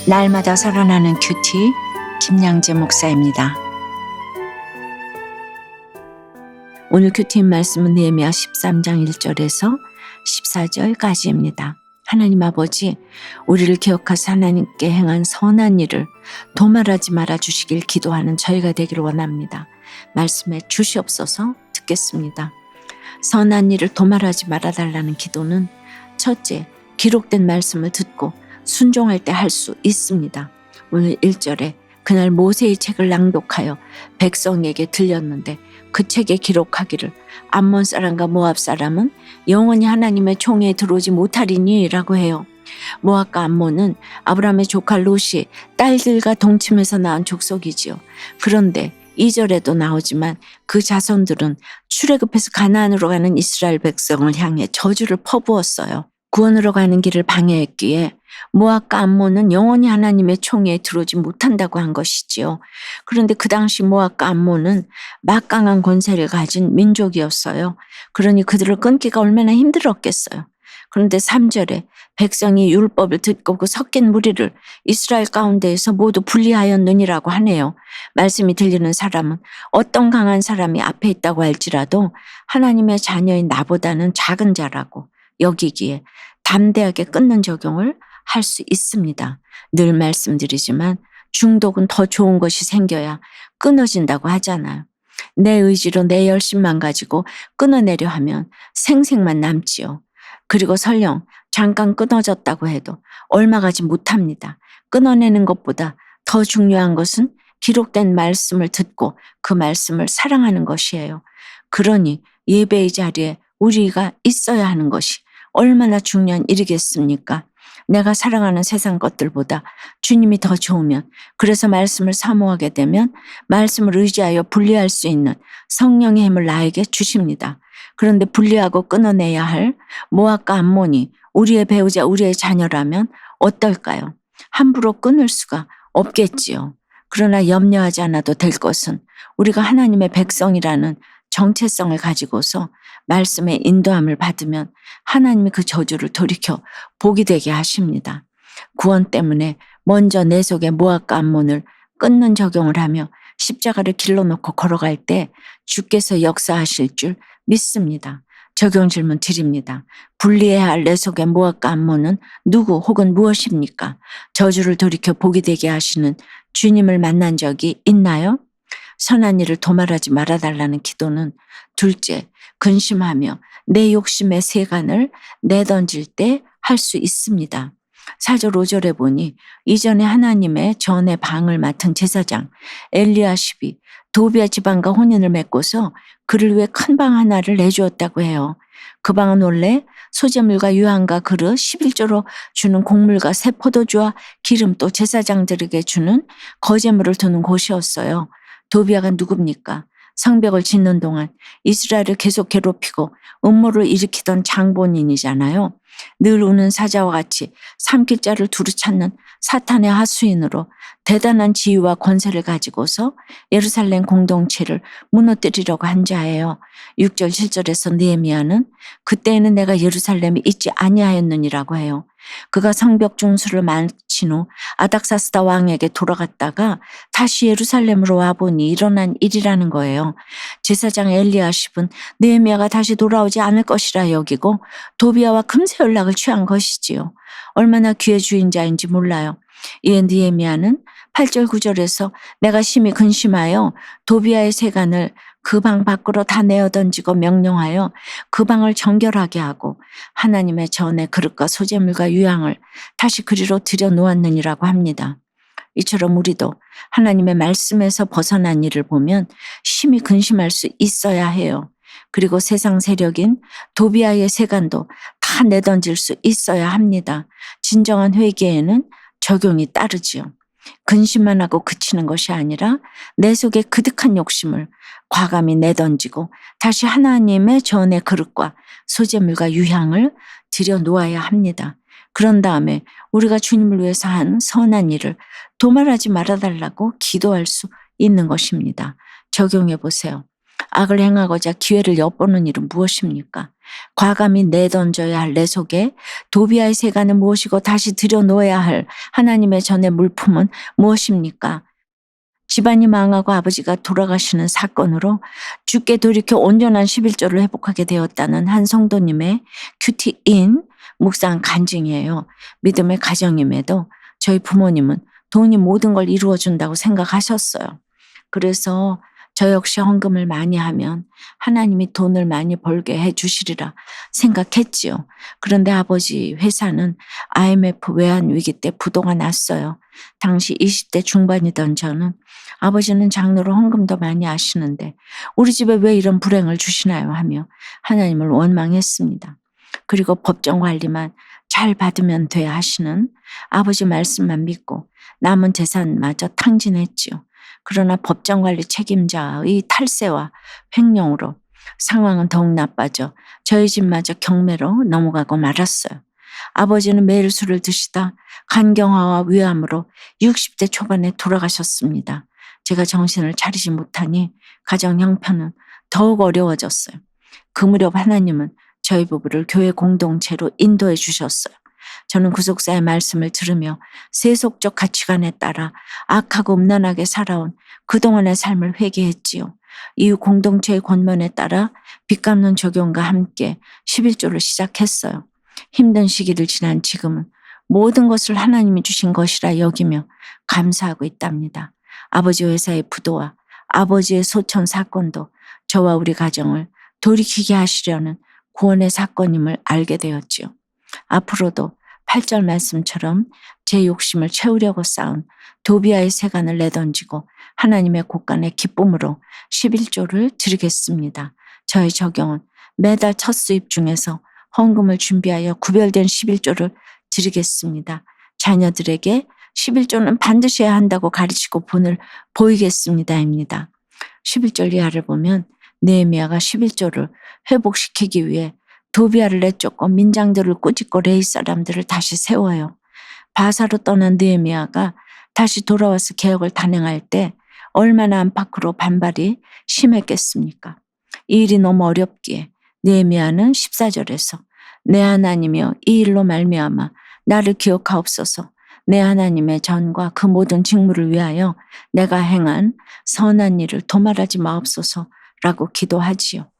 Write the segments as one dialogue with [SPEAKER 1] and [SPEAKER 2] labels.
[SPEAKER 1] 날마다 살아나는 큐티 김양재 목사입니다. 오늘 큐티 말씀은 느헤미야 13장 1절에서 14절까지입니다. 하나님 아버지, 우리를 기억하사 하나님께 행한 선한 일을 도말하지 말아 주시길 기도하는 저희가 되기를 원합니다. 말씀에 주시옵소서. 듣겠습니다. 선한 일을 도말하지 말아달라는 기도는 첫째, 기록된 말씀을 듣고 순종할 때 할 수 있습니다. 오늘 1절에 그날 모세의 책을 낭독하여 백성에게 들렸는데 그 책에 기록하기를 암몬 사람과 모압 사람은 영원히 하나님의 총회에 들어오지 못하리니 라고 해요. 모압과 암몬은 아브라함의 조카 롯이 딸들과 동침해서 낳은 족속이지요. 그런데 2절에도 나오지만 그 자손들은 출애굽해서 가나안으로 가는 이스라엘 백성을 향해 저주를 퍼부었어요. 구원으로 가는 길을 방해했기에 모압과 암몬은 영원히 하나님의 총회에 들어오지 못한다고 한 것이지요. 그런데 그 당시 모압과 암몬은 막강한 권세를 가진 민족이었어요. 그러니 그들을 끊기가 얼마나 힘들었겠어요. 그런데 3절에 백성이 율법을 듣고 그 섞인 무리를 이스라엘 가운데에서 모두 분리하였느니라고 하네요. 말씀이 들리는 사람은 어떤 강한 사람이 앞에 있다고 할지라도 하나님의 자녀인 나보다는 작은 자라고 여기기에 담대하게 끊는 적용을 할 수 있습니다. 늘 말씀드리지만 중독은 더 좋은 것이 생겨야 끊어진다고 하잖아요. 내 의지로 내 열심만 가지고 끊어내려 하면 생색만 남지요. 그리고 설령 잠깐 끊어졌다고 해도 얼마 가지 못합니다. 끊어내는 것보다 더 중요한 것은 기록된 말씀을 듣고 그 말씀을 사랑하는 것이에요. 그러니 예배의 자리에 우리가 있어야 하는 것이 얼마나 중요한 일이겠습니까? 내가 사랑하는 세상 것들보다 주님이 더 좋으면, 그래서 말씀을 사모하게 되면 말씀을 의지하여 분리할 수 있는 성령의 힘을 나에게 주십니다. 그런데 분리하고 끊어내야 할 모압과 암몬이 우리의 배우자, 우리의 자녀라면 어떨까요? 함부로 끊을 수가 없겠지요. 그러나 염려하지 않아도 될 것은 우리가 하나님의 백성이라는 정체성을 가지고서 말씀의 인도함을 받으면 하나님이 그 저주를 돌이켜 복이 되게 하십니다. 구원 때문에 먼저 내 속에 모압과 암몬을 끊는 적용을 하며 십자가를 길러놓고 걸어갈 때 주께서 역사하실 줄 믿습니다. 적용 질문 드립니다. 분리해야 할 내 속의 모압과 암몬은 누구 혹은 무엇입니까? 저주를 돌이켜 복이 되게 하시는 주님을 만난 적이 있나요? 선한 일을 도말하지 말아달라는 기도는 둘째, 근심하며 내 욕심의 세간을 내던질 때 할 수 있습니다. 4절 5절에 보니 이전에 하나님의 전의 방을 맡은 제사장 엘리야십이 도비아 지방과 혼인을 맺고서 그를 위해 큰 방 하나를 내주었다고 해요. 그 방은 원래 소재물과 유향과 그릇 11조로 주는 곡물과 새 포도주와 기름, 또 제사장들에게 주는 거제물을 두는 곳이었어요. 도비아가 누굽니까? 성벽을 짓는 동안 이스라엘을 계속 괴롭히고 음모를 일으키던 장본인이잖아요. 늘 우는 사자와 같이 삼킬 자를 두루 찾는 사탄의 하수인으로 대단한 지위와 권세를 가지고서 예루살렘 공동체를 무너뜨리려고 한 자예요. 6절 7절에서 느헤미야는 그때에는 내가 예루살렘에 있지 아니하였느니라고 해요. 그가 성벽 중수를 마친 후 아닥사스다 왕에게 돌아갔다가 다시 예루살렘으로 와보니 일어난 일이라는 거예요. 제사장 엘리야십은 느헤미야가 다시 돌아오지 않을 것이라 여기고 도비아와 금세 연락을 취한 것이지요. 얼마나 귀의 주인자인지 몰라요. 이에 느헤미야는 8절 9절에서 내가 심히 근심하여 도비아의 세간을 그 방 밖으로 다 내어 던지고 명령하여 그 방을 정결하게 하고 하나님의 전의 그릇과 소재물과 유향을 다시 그리로 들여 놓았느니라고 합니다. 이처럼 우리도 하나님의 말씀에서 벗어난 일을 보면 심히 근심할 수 있어야 해요. 그리고 세상 세력인 도비아의 세간도 다 내던질 수 있어야 합니다. 진정한 회개에는 적용이 따르지요. 근심만 하고 그치는 것이 아니라 내 속에 그득한 욕심을 과감히 내던지고 다시 하나님의 전의 그릇과 소재물과 유향을 들여 놓아야 합니다. 그런 다음에 우리가 주님을 위해서 한 선한 일을 도말하지 말아달라고 기도할 수 있는 것입니다. 적용해 보세요. 악을 행하고자 기회를 엿보는 일은 무엇입니까? 과감히 내던져야 할 내 속에 도비아의 세간은 무엇이고 다시 들여놓아야 할 하나님의 전의 물품은 무엇입니까? 집안이 망하고 아버지가 돌아가시는 사건으로 주께 돌이켜 온전한 11조를 회복하게 되었다는 한 성도님의 큐티인 묵상 간증이에요. 믿음의 가정임에도 저희 부모님은 돈이 모든 걸 이루어준다고 생각하셨어요. 그래서 저 역시 헌금을 많이 하면 하나님이 돈을 많이 벌게 해주시리라 생각했지요. 그런데 아버지 회사는 IMF 외환 위기 때 부도가 났어요. 당시 20대 중반이던 저는 아버지는 장로로 헌금도 많이 하시는데 우리 집에 왜 이런 불행을 주시나요 하며 하나님을 원망했습니다. 그리고 법정 관리만 잘 받으면 돼 하시는 아버지 말씀만 믿고 남은 재산마저 탕진했지요. 그러나 법정관리 책임자의 탈세와 횡령으로 상황은 더욱 나빠져 저희 집마저 경매로 넘어가고 말았어요. 아버지는 매일 술을 드시다 간경화와 위암으로 60대 초반에 돌아가셨습니다. 제가 정신을 차리지 못하니 가정 형편은 더욱 어려워졌어요. 그 무렵 하나님은 저희 부부를 교회 공동체로 인도해 주셨어요. 저는 구속사의 말씀을 들으며 세속적 가치관에 따라 악하고 음란하게 살아온 그동안의 삶을 회개했지요. 이후 공동체의 권면에 따라 빚 갚는 적용과 함께 11조를 시작했어요. 힘든 시기를 지난 지금은 모든 것을 하나님이 주신 것이라 여기며 감사하고 있답니다. 아버지 회사의 부도와 아버지의 소천 사건도 저와 우리 가정을 돌이키게 하시려는 구원의 사건임을 알게 되었지요. 앞으로도 8절 말씀처럼 제 욕심을 채우려고 쌓은 도비아의 세간을 내던지고 하나님의 곳간의 기쁨으로 11조를 드리겠습니다. 저의 적용은 매달 첫 수입 중에서 헌금을 준비하여 구별된 11조를 드리겠습니다. 자녀들에게 11조는 반드시 해야 한다고 가르치고 본을 보이겠습니다입니다. 11절 이하를 보면 느헤미야가 11조를 회복시키기 위해 도비아를 내쫓고 민장들을 꾸짖고 레위 사람들을 다시 세워요. 바사로 떠난 느헤미야가 다시 돌아와서 개혁을 단행할 때 얼마나 안팎으로 반발이 심했겠습니까? 이 일이 너무 어렵기에 느헤미야는 14절에서 내 하나님이여 이 일로 말미암아 나를 기억하옵소서. 내 하나님의 전과 그 모든 직무를 위하여 내가 행한 선한 일을 도말하지 마옵소서라고 기도하지요.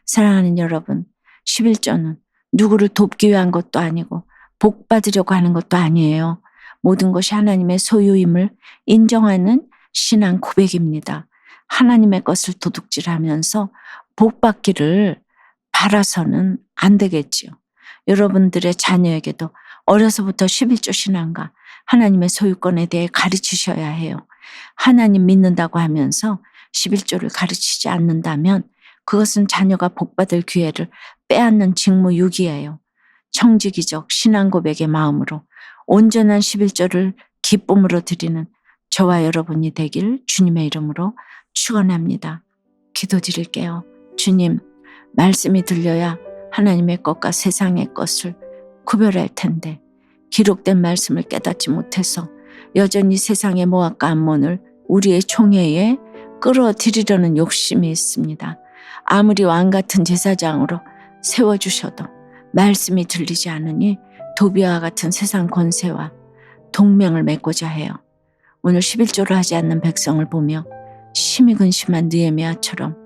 [SPEAKER 1] 사랑하는 여러분, 11조는 누구를 돕기 위한 것도 아니고 복 받으려고 하는 것도 아니에요. 모든 것이 하나님의 소유임을 인정하는 신앙 고백입니다. 하나님의 것을 도둑질하면서 복 받기를 바라서는 안 되겠지요. 여러분들의 자녀에게도 어려서부터 11조 신앙과 하나님의 소유권에 대해 가르치셔야 해요. 하나님 믿는다고 하면서 11조를 가르치지 않는다면 그것은 자녀가 복받을 기회를 빼앗는 직무유기예요. 청지기적 신앙 고백의 마음으로 온전한 11조를 기쁨으로 드리는 저와 여러분이 되길 주님의 이름으로 축원합니다. 기도드릴게요. 주님, 말씀이 들려야 하나님의 것과 세상의 것을 구별할 텐데 기록된 말씀을 깨닫지 못해서 여전히 세상의 모압과 암몬을 우리의 총회에 끌어들이려는 욕심이 있습니다. 아무리 왕같은 제사장으로 세워주셔도 말씀이 들리지 않으니 도비아와 같은 세상 권세와 동맹을 맺고자 해요. 오늘 11조를 하지 않는 백성을 보며 심히 근심한 느헤미야처럼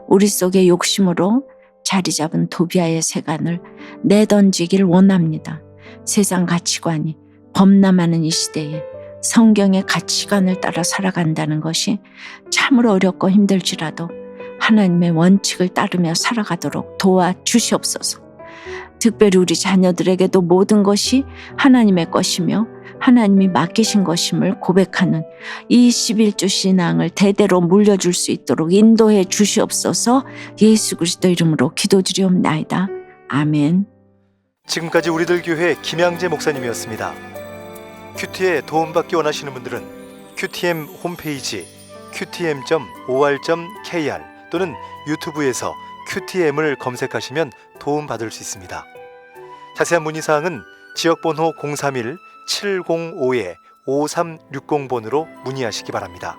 [SPEAKER 1] 우리 속에 욕심으로 자리 잡은 도비아의 세간을 내던지길 원합니다. 세상 가치관이 범람하는 이 시대에 성경의 가치관을 따라 살아간다는 것이 참으로 어렵고 힘들지라도 하나님의 원칙을 따르며 살아가도록 도와주시옵소서. 특별히 우리 자녀들에게도 모든 것이 하나님의 것이며 하나님이 맡기신 것임을 고백하는 이 11조 신앙을 대대로 물려줄 수 있도록 인도해 주시옵소서. 예수 그리스도 이름으로 기도드리옵나이다. 아멘.
[SPEAKER 2] 지금까지 우리들 교회 김양재 목사님이었습니다. 큐티에 도움받기 원하시는 분들은 QTM 홈페이지 qtm.or.kr 또는 유튜브에서 QTM을 검색하시면 도움받을 수 있습니다. 자세한 문의사항은 지역번호 031-705-5360번으로 문의하시기 바랍니다.